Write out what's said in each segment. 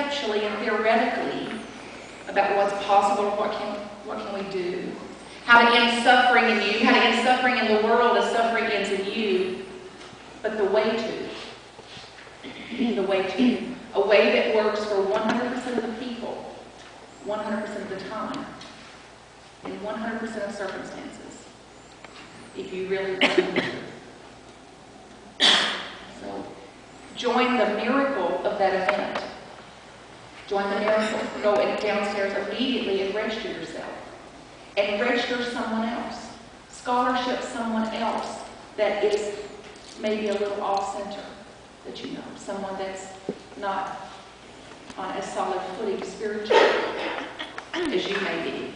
conceptually and theoretically about what's possible, what can we do, how to end suffering in you, how to end suffering in the world as suffering ends in you, but the way to, a way that works for 100% of the people, 100% of the time, in 100% of circumstances, if you really want to. So, join the miracle of that event. Join the miracle. Go downstairs immediately and register yourself. And register someone else. Scholarship someone else that is maybe a little off-center that you know. Someone that's not on as solid footing spiritually as you may be.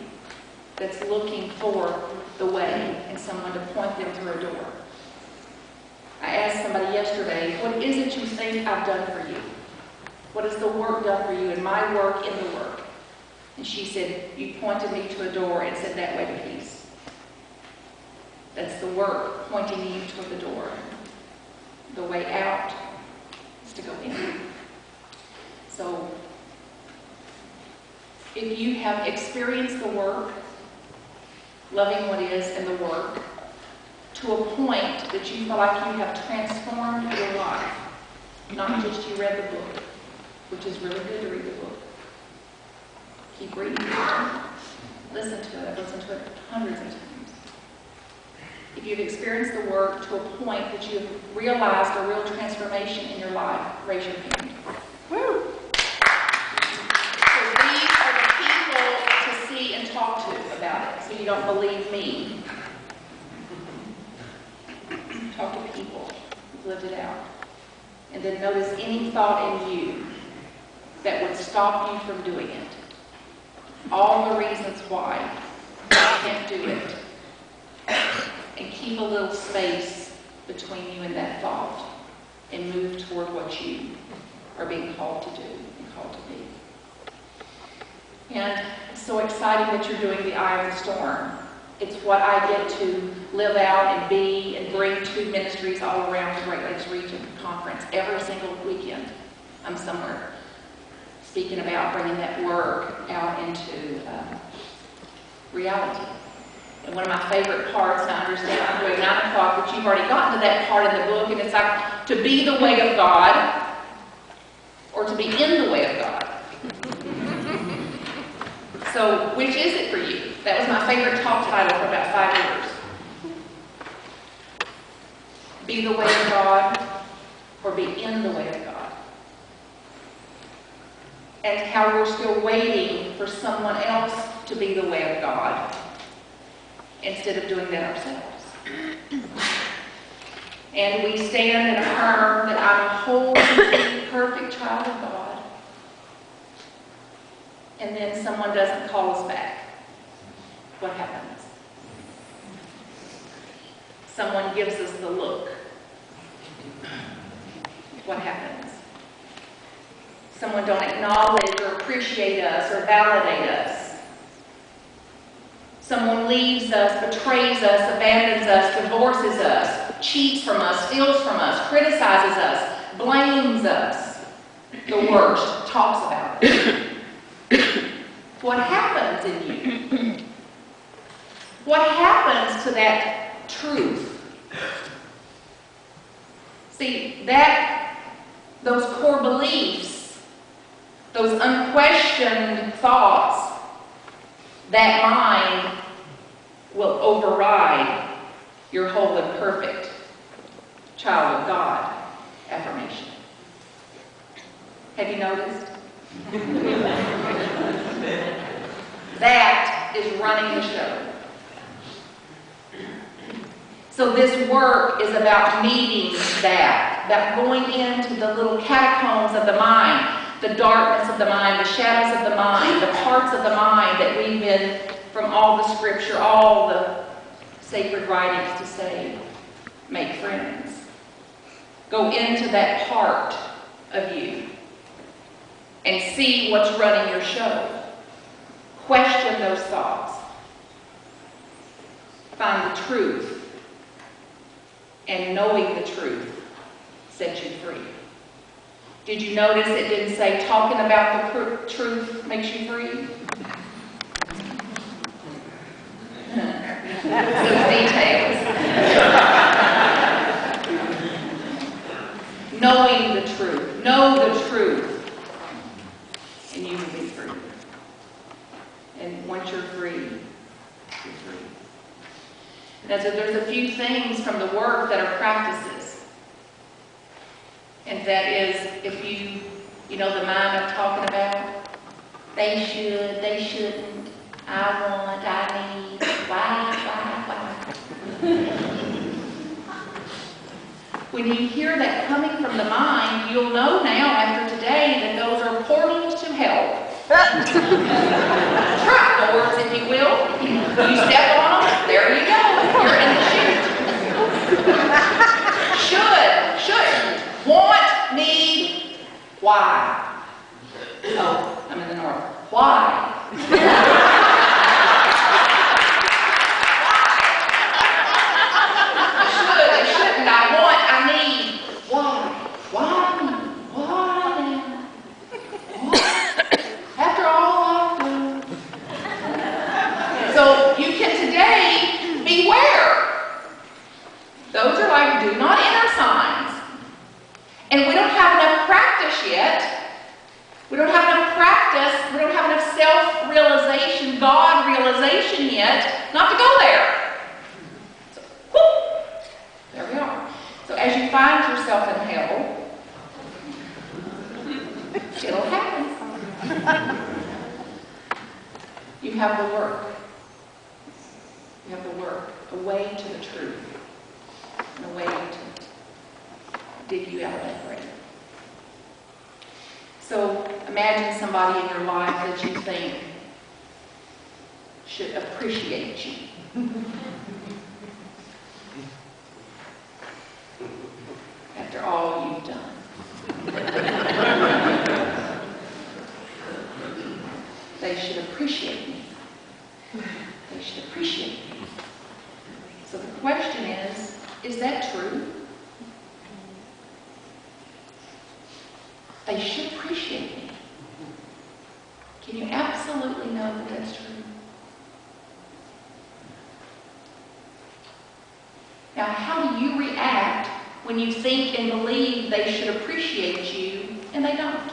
That's looking for the way and someone to point them through a door. I asked somebody yesterday, what is it you think I've done for you? What has the work done for you and my work in the work? And she said, you pointed me to a door and said, that way to peace. That's the work, pointing you toward the door. The way out is to go in. So, if you have experienced the work, loving what is and the work, to a point that you feel like you have transformed your life, not just you read the book, which is really good to read the book. Keep reading it. Listen to it. I've listened to it hundreds of times. If you've experienced the work to a point that you have realized a real transformation in your life, raise your hand. Woo! So these are the people to see and talk to about it, so you don't believe me. Talk to people who've lived it out. And then notice any thought in you that would stop you from doing it. All the reasons why you can't do it. And keep a little space between you and that thought and move toward what you are being called to do and called to be. And it's so exciting that you're doing the Eye of the Storm. It's what I get to live out and be and bring to ministries all around the Great Lakes Region Conference. Every single weekend, I'm somewhere speaking about bringing that work out into reality. And one of my favorite parts, and I understand I'm doing 9 o'clock, but you've already gotten to that part in the book, and it's like to be the way of God or to be in the way of God. So, which is it for you? That was my favorite talk title for about 5 years. Be the way of God or be in the way of God. And how we're still waiting for someone else to be the way of God instead of doing that ourselves. And we stand and affirm that I'm a whole, complete, perfect child of God. And then someone doesn't call us back. What happens? Someone gives us the look. What happens? Someone don't acknowledge or appreciate us or validate us. Someone leaves us, betrays us, abandons us, divorces us, cheats from us, steals from us, criticizes us, blames us. The worst, talks about it. What happens in you? What happens to that truth? See, those core beliefs, those unquestioned thoughts, that mind will override your whole and perfect child of God affirmation. Have you noticed? That is running the show. So this work is about meeting that, about going into the little catacombs of the mind, the darkness of the mind, the shadows of the mind, the parts of the mind that we've been, from all the scripture, all the sacred writings to say, make friends. Go into that part of you and see what's running your show. Question those thoughts. Find the truth. And knowing the truth sets you free. Did you notice it didn't say talking about the truth makes you free? Those details. Knowing the truth. Know the truth. And you will be free. And once you're free, you're free. Now, so there's a few things from the Word that are practices. And that is, if you know the mind I'm talking about, they should, they shouldn't, I want, I need, why. When you hear that coming from the mind, you'll know now after today that those are portals to hell. Trap doors, if you will. You step on them, there you go. You're in the chute. Should, want, need, why? Oh, I'm in the north. Why? Should, shouldn't, I want, I need, why? Why me? Why now? After all I've done. So you can today beware. Those are like do not enter signs. And we don't have enough practice yet. We don't have enough practice. We don't have enough self-realization, God realization yet, not to go there. So, whoop, there we are. So as you find yourself in hell, it'll happen. You have the work. You have the work. A way to the truth. And a way to dig you out of that grave. So imagine somebody in your life that you think should appreciate you. After all you've done. They should appreciate me. They should appreciate me. So the question is that true? They should appreciate me. Can you absolutely know that that's true? Now, how do you react when you think and believe they should appreciate you and they don't?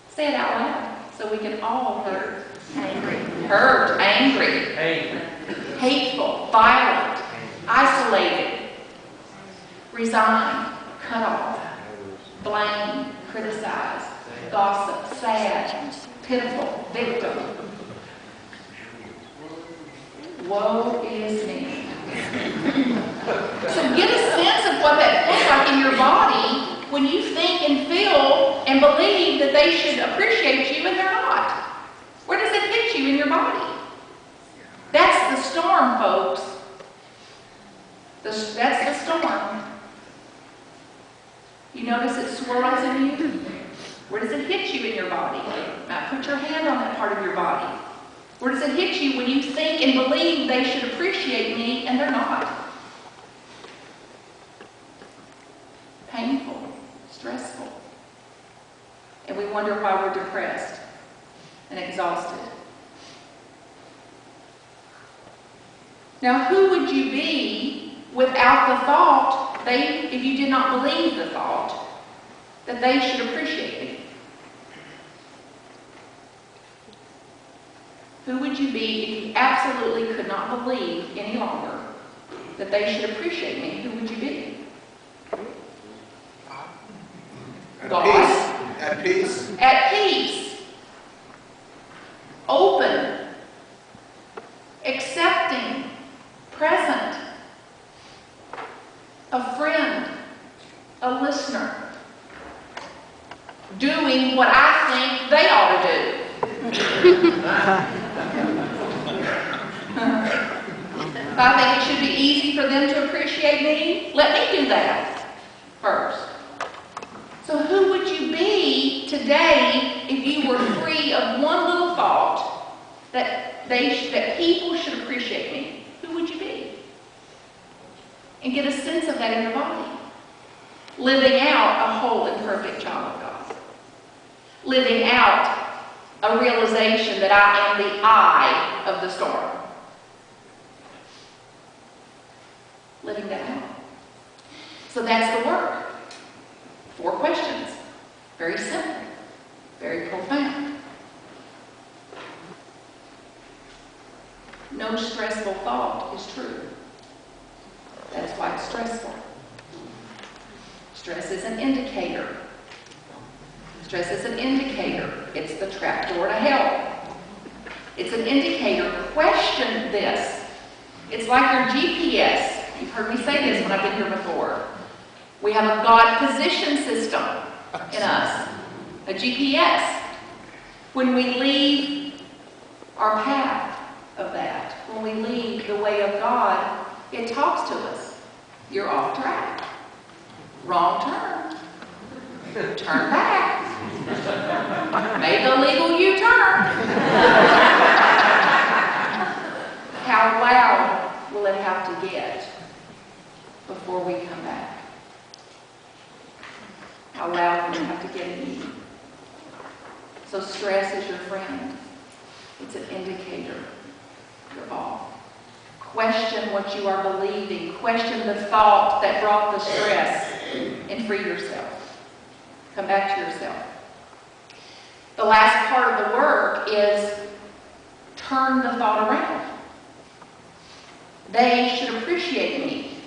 Say it out loud so we can all hear. Hurt, angry, hateful, violent, isolated, resigned, cut off, blame, criticize, gossip, sad, pitiful, victim. Woe is me. So get a sense of what that feels like in your body when you think and feel and believe that they should appreciate you and they're not. Where does it hit you in your body? That's the storm, folks. That's the storm. You notice it swirls in you? Where does it hit you in your body? Now put your hand on that part of your body. Where does it hit you when you think and believe they should appreciate me and they're not? Painful, stressful. And we wonder why we're depressed and exhausted. Now, who would you be without the thought, if you did not believe the thought, that they should appreciate me? Who would you be if you absolutely could not believe any longer that they should appreciate me? Who would you be? God. At peace. At peace. Open. Accepting. Present. A friend. A listener. Doing what I think they ought to do. If I think it should be easy for them to appreciate me, let me do that first. So who would you be today if you were free of one little thought that people should appreciate me? Who would you be? And get a sense of that in your body. Living out a whole and perfect child of God. Living out a realization that I am the eye of the storm. Living that out. So that's the work. 4 questions. Very simple. Very profound. No stressful thought is true. That's why it's stressful. Stress is an indicator. Stress is an indicator. It's the trapdoor to hell. It's an indicator. Question this. It's like your GPS. You've heard me say this when I've been here before. We have a God position system in us. A GPS. When we leave our path of that, when we leave the way of God, it talks to us. You're off track. Wrong turn. Turn back. Make a legal U-turn. How loud will it have to get before we come back? How loud will it have to get in you? So stress is your friend. It's an indicator. You're off. Question what you are believing. Question the thought that brought the stress and free yourself. Come back to yourself. The last part of the work is turn the thought around. They should appreciate me.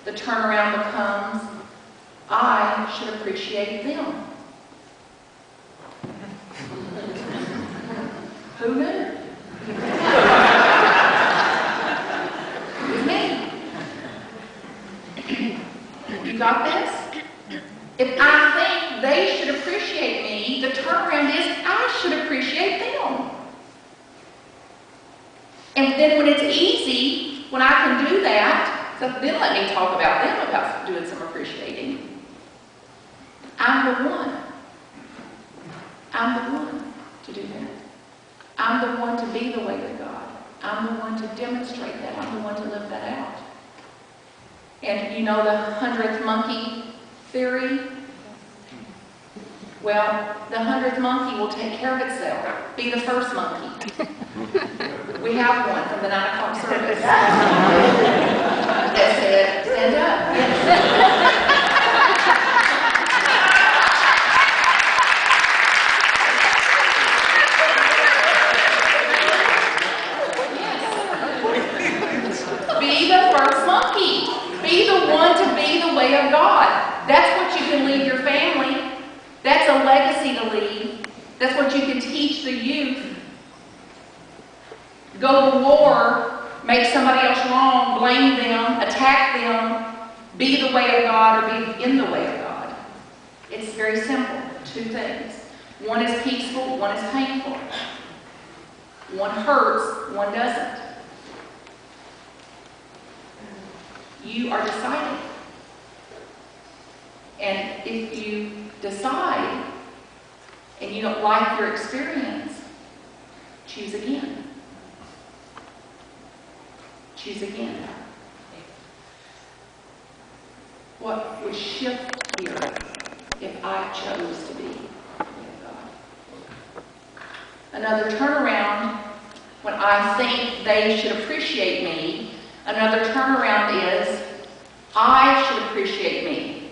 The turnaround becomes I should appreciate them. Who knew? It was me. You got this? If I think they should appreciate me, the turnaround is I should appreciate them. And then when it's easy, when I can do that, so then let me talk about them about doing some appreciating. I'm the one. I'm the one to do that. I'm the one to be the way of God. I'm the one to demonstrate that. I'm the one to live that out. And you know the 100th monkey theory? Well, the 100th monkey will take care of itself. Be the first monkey. We have one from the 9 o'clock service. That said, stand up. Yes. Be the first monkey. Be the one to be the way of God. That's what you can leave your family. That's a legacy to leave. That's what you can teach the youth. Go to war, make somebody else wrong, blame them, attack them, be the way of God or be in the way of God. It's very simple. 2 things. One is peaceful, one is painful. One hurts, one doesn't. You are deciding. And if you decide and you don't like your experience, choose again. Choose again. What would shift here if I chose to be with God? Another turnaround, when I think they should appreciate me, another turnaround is I should appreciate me.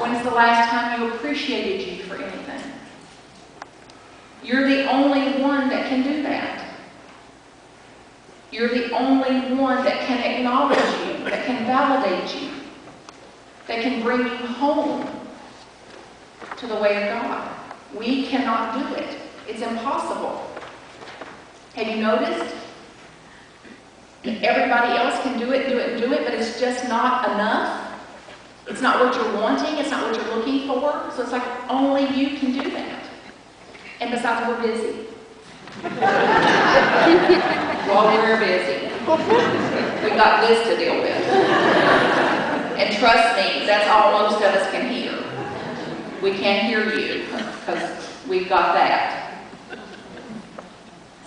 When's the last time you appreciated you for anything? You're the only one that can do that. You're the only one that can acknowledge you, that can validate you, that can bring you home to the way of God. We cannot do it. It's impossible. Have you noticed? Everybody else can do it, but it's just not enough. It's not what you're wanting. It's not what you're looking for. So it's like only you can do that. And besides, we're busy. Well, we're busy. We got this to deal with. And trust me, that's all most of us can hear. We can't hear you because we've got that.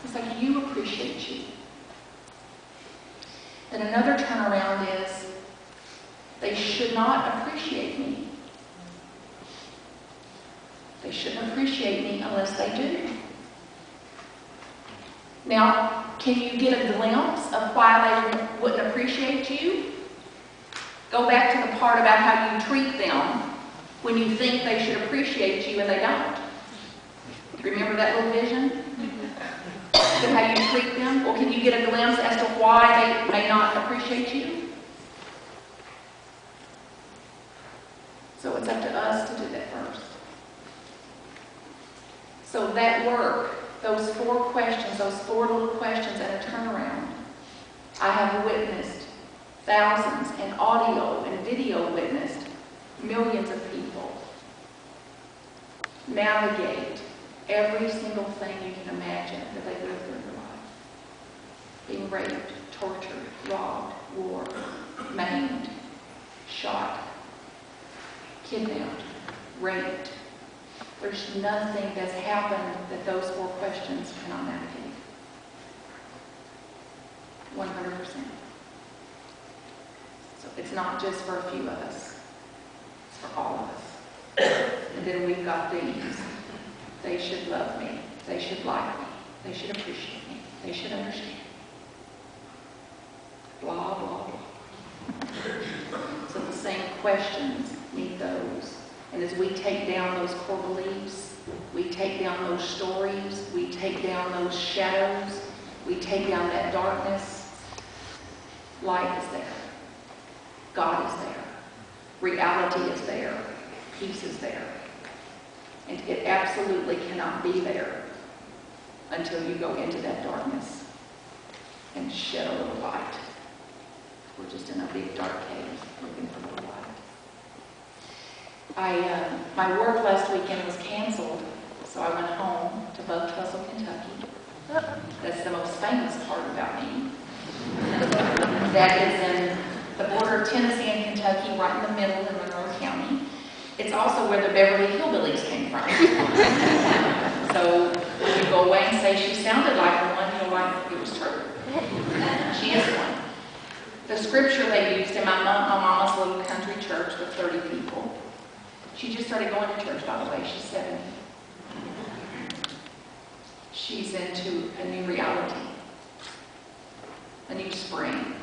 It's like you appreciate you. And another turnaround is They should not appreciate me. They shouldn't appreciate me unless they do. Now, can you get a glimpse of why they wouldn't appreciate you? Go back to the part about how you treat them when you think they should appreciate you and they don't. Remember that little vision? Of how you treat them? Well, can you get a glimpse as to why they may not appreciate you? So it's up to us to do that first. So that work, those 4 questions, those 4 little questions and a turnaround, I have witnessed thousands, and audio and video witnessed millions of people navigate every single thing you can imagine that they live through their life. Being raped, tortured, robbed, war, maimed, shot, kidnapped, raped. There's nothing that's happened that those 4 questions cannot navigate. 100%. So it's not just for a few of us. It's for all of us. And then we've got these. They should love me. They should like me. They should appreciate me. They should understand. Blah, blah, blah. So the same questions need those. And as we take down those core beliefs, we take down those stories, we take down those shadows, we take down that darkness, light is there. God is there. Reality is there. Peace is there. And it absolutely cannot be there until you go into that darkness and shed a little light. We're just in a big dark cave looking for a little light. My work last weekend was canceled, so I went home to Buck Tussle, Kentucky. That's the most famous part about me. That is in the border of Tennessee and Kentucky, right in the middle in Monroe County. It's also where the Beverly Hillbillies came from. So when you go away and say she sounded like one, you'll like, it was true. She is one. The scripture they used in my mama's little country church with 30 people. She just started going to church, by the way. She's 70. She's into a new reality, a new spring.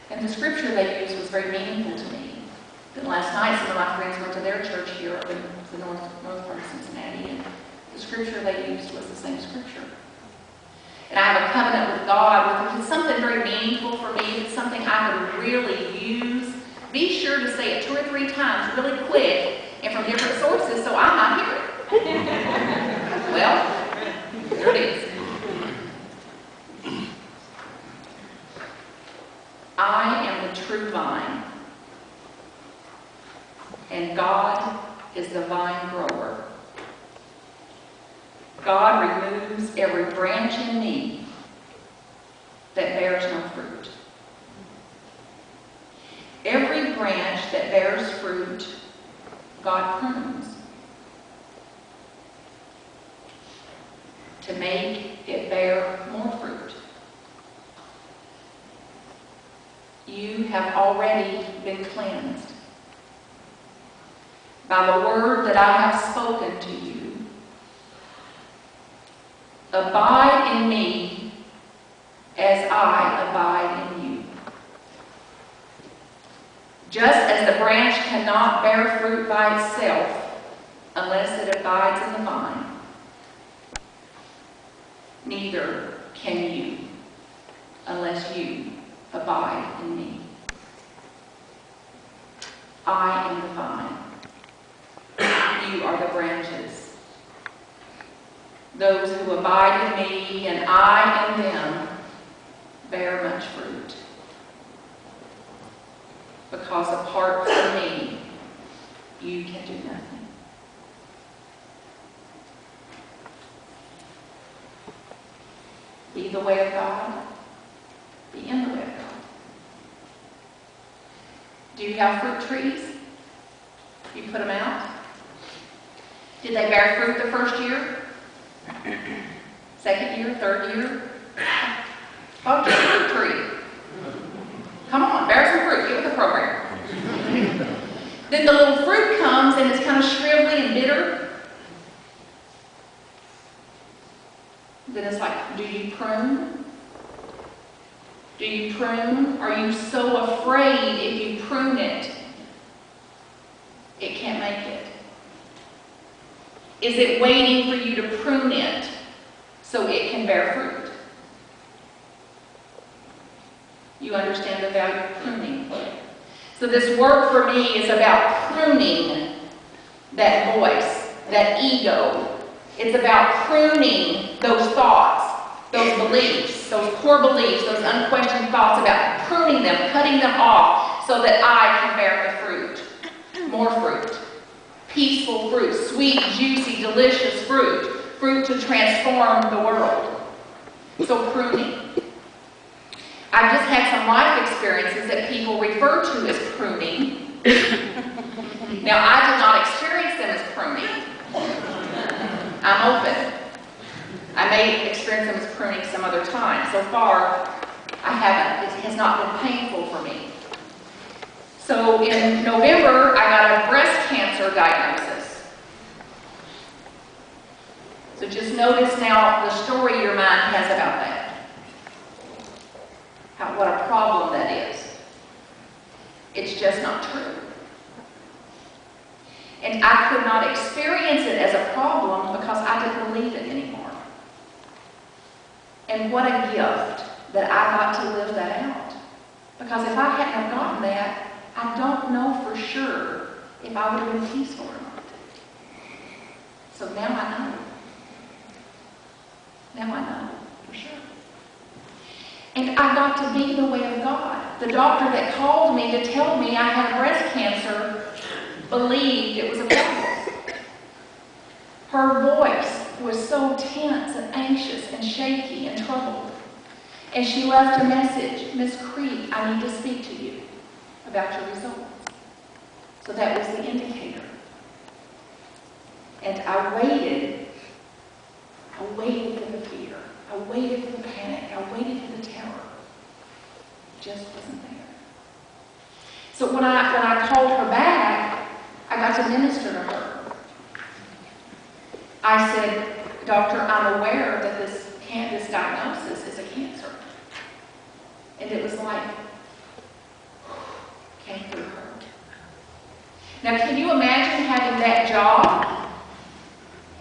And the scripture they used was very meaningful to me. Then last night, some of my friends went to their church here up in the north part of Cincinnati, and the scripture they used was the same scripture. And I have a covenant with God, which is something very meaningful for me. It's something I could really use. Be sure to say it 2 or 3 times really quick and from different sources so I might hear it. Well, there it is. I am the true vine, and God is the vine grower. God removes every branch in me that bears no fruit. Every branch that bears fruit, God prunes to make it bear more fruit. You have already been cleansed by the word that I have spoken to you. Abide in me as I abide in you. Just as the branch cannot bear fruit by itself unless it abides in the vine, neither can you unless you abide in me. I am the vine. You are the branches. Those who abide in me and I in them bear much fruit. Because apart from me, you can do nothing. Be the way of God. Be in the way of God. Do you have fruit trees? You put them out? Did they bear fruit the first year? Second year? Third year? Oh, just a fruit tree. Come on, bear some fruit. program. Then the little fruit comes and it's kind of shrivelly and bitter. Then it's like, do you prune? Do you prune? Are you so afraid if you prune it, it can't make it? Is it waiting for you to prune it so it can bear fruit? You understand the value of pruning. So this work for me is about pruning that voice, that ego. It's about pruning those thoughts, those beliefs, those core beliefs, those unquestioned thoughts, about pruning them, cutting them off so that I can bear the fruit. More fruit. Peaceful fruit, sweet, juicy, delicious fruit. Fruit to transform the world. So pruning. I've just had some life experiences that people refer to as pruning. Now, I did not experience them as pruning. I'm open. I may experience them as pruning some other time. So far, I haven't. It has not been painful for me. So in November, I got a breast cancer diagnosis. So just notice now the story your mind has about that. What a problem that is. It's just not true. And I could not experience it as a problem because I didn't believe it anymore. And what a gift that I got to live that out. Because if I hadn't have gotten that, I don't know for sure if I would have been peaceful or not. So now I know. Now I know for sure. And I got to be the way of God. The doctor that called me to tell me I had breast cancer believed it was a problem. Her voice was so tense and anxious and shaky and troubled. And she left a message, Miss Creek, I need to speak to you about your results. So that was the indicator. And I waited. I waited for the fear. I waited for the panic. I waited for the terror. It just wasn't there. So when I called her back, I got to minister to her. I said, Doctor, I'm aware that this diagnosis is a cancer. And it was like, came through her. Now, can you imagine having that job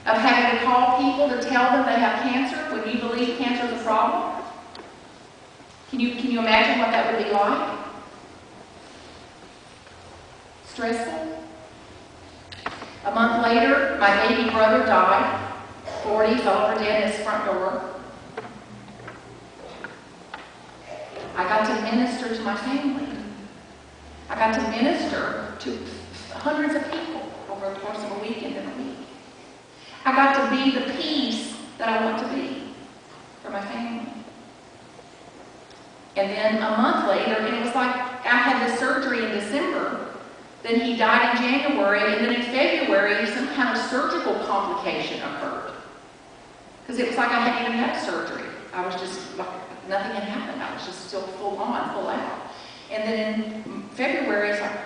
of having to call people to tell them they have cancer when you believe cancer is a problem? Can you imagine what that would be like? Stressful? A month later, my baby brother died. 40, fell over dead in his front door. I got to minister to my family. I got to minister to hundreds of people over the course of a weekend and a week. I got to be the peace that I want to be for my family. And then a month later, and it was like I had the surgery in December, then he died in January, and then in February, some kind of surgical complication occurred. Because it was like I hadn't even had surgery. I was just, like, nothing had happened. I was just still full on, full out. And then in February, it's like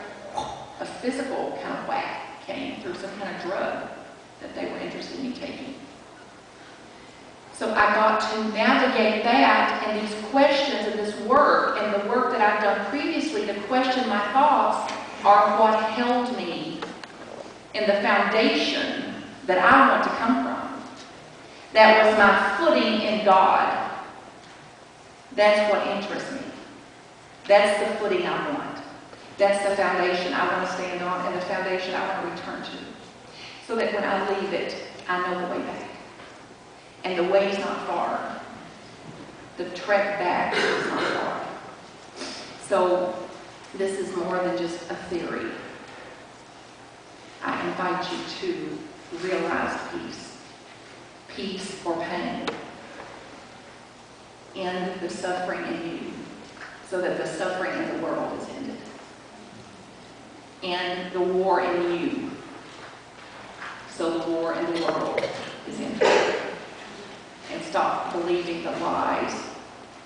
a physical kind of whack came through some kind of drug that they were interested in me taking. So I got to navigate that and these questions and this work and the work that I've done previously to question my thoughts are what held me in the foundation that I want to come from. That was my footing in God. That's what interests me. That's the footing I want. That's the foundation I want to stand on and the foundation I want to return to. So that when I leave it, I know the way back. And the way is not far. The trek back is not far. So this is more than just a theory. I invite you to realize peace. Peace or pain. End the suffering in you so that the suffering in the world is ended. End the war in you so the war in the world is ended. And stop believing the lies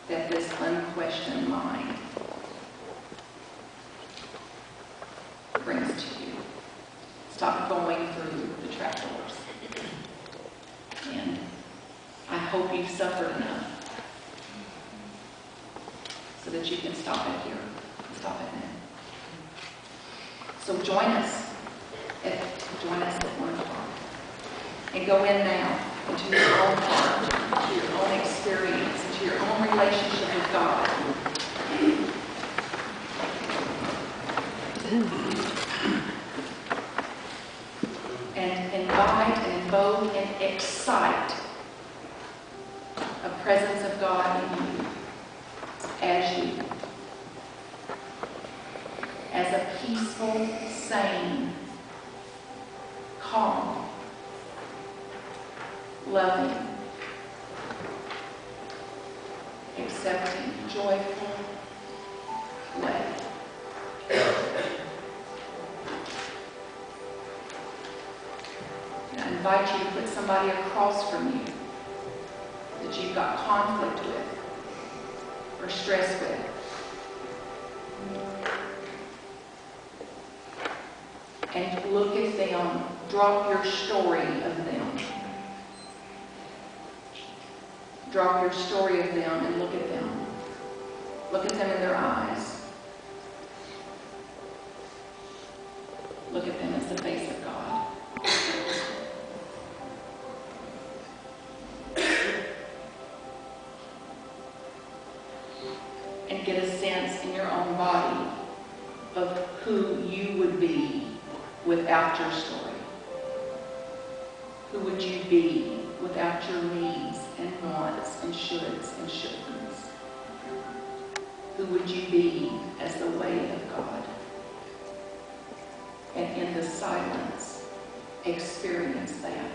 that this unquestioned mind brings to you. Stop going through the trapdoors. And I hope you've suffered enough so that you can stop it here. Stop it now. So join us at 1 o'clock. And go in now into your own heart, into your own experience, into your own relationship with God. And invite and invoke and excite a presence of God in you as a peaceful, sane, calm, loving, accepting, joyful way. And I invite you to put somebody across from you that you've got conflict with or stress with. And look at them. Drop your story of them. Drop your story of them and look at them. Look at them in their eyes. Look at them as the face of God. And get a sense in your own body of who you would be without your story. Who would you be without your needs and wants and shoulds and shouldn'ts? Who would you be as the way of God? And in the silence, experience that.